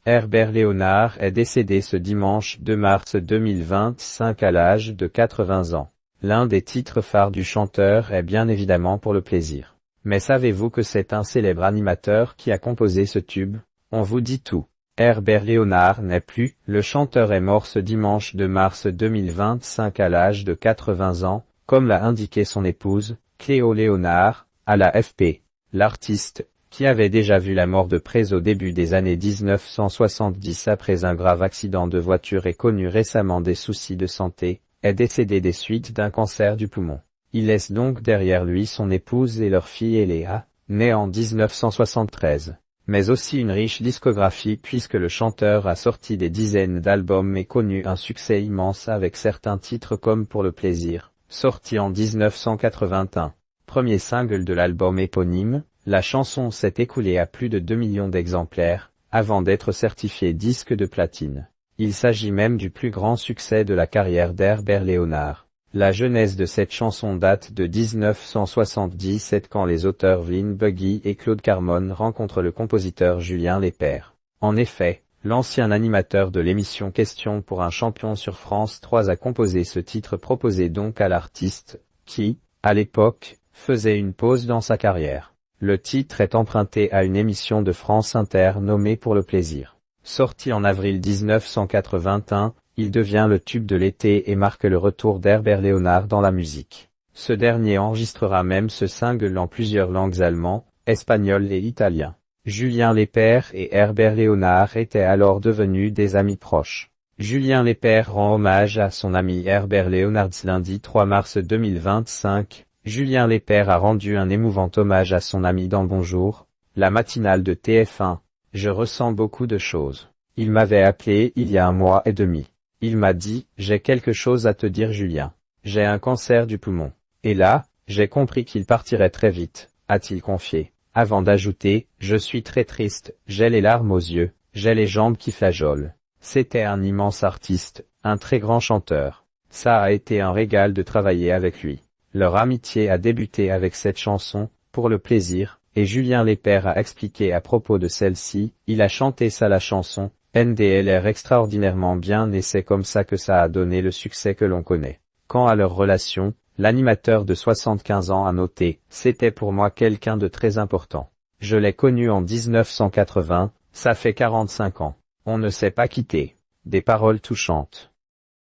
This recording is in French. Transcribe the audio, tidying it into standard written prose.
Herbert Léonard est décédé ce dimanche 2 mars 2025 à l'âge de 80 ans. L'un des titres phares du chanteur est bien évidemment Pour le plaisir. Mais savez-vous que c'est un célèbre animateur qui a composé ce tube? On vous dit tout. Herbert Léonard n'est plus, le chanteur est mort ce dimanche 2 mars 2025 à l'âge de 80 ans, comme l'a indiqué son épouse, Cléo Léonard, à l'AFP. L'artiste, qui avait déjà vu la mort de près au début des années 1970 après un grave accident de voiture et connu récemment des soucis de santé, est décédé des suites d'un cancer du poumon. Il laisse donc derrière lui son épouse et leur fille Eléa, née en 1973. Mais aussi une riche discographie puisque le chanteur a sorti des dizaines d'albums et connu un succès immense avec certains titres comme Pour le plaisir, sorti en 1981. Premier single de l'album éponyme, la chanson s'est écoulée à plus de 2 millions d'exemplaires, avant d'être certifiée disque de platine. Il s'agit même du plus grand succès de la carrière d'Herbert Léonard. La genèse de cette chanson date de 1977 quand les auteurs Vlyn Buggy et Claude Carmon rencontrent le compositeur Julien Lepers. En effet, l'ancien animateur de l'émission Question pour un champion sur France 3 a composé ce titre proposé donc à l'artiste, qui, à l'époque, faisait une pause dans sa carrière. Le titre est emprunté à une émission de France Inter nommée Pour le plaisir. Sorti en avril 1981, il devient le tube de l'été et marque le retour d'Herbert Léonard dans la musique. Ce dernier enregistrera même ce single en plusieurs langues allemand, espagnol et italien. Julien Lepers et Herbert Léonard étaient alors devenus des amis proches. Julien Lepers rend hommage à son ami Herbert Léonard lundi 3 mars 2025. Julien Lepers a rendu un émouvant hommage à son ami dans Bonjour, la matinale de TF1. Je ressens beaucoup de choses. Il m'avait appelé il y a 1 mois et demi. Il m'a dit, j'ai quelque chose à te dire Julien. J'ai un cancer du poumon. Et là, j'ai compris qu'il partirait très vite, a-t-il confié. Avant d'ajouter, je suis très triste, j'ai les larmes aux yeux, j'ai les jambes qui flageolent. C'était un immense artiste, un très grand chanteur. Ça a été un régal de travailler avec lui. Leur amitié a débuté avec cette chanson, Pour le plaisir, et Julien Lepers a expliqué à propos de celle-ci, il a chanté ça la chanson, NDLR extraordinairement bien et c'est comme ça que ça a donné le succès que l'on connaît. Quant à leur relation, l'animateur de 75 ans a noté, c'était pour moi quelqu'un de très important. Je l'ai connu en 1980, ça fait 45 ans. On ne s'est pas quitté. Des paroles touchantes.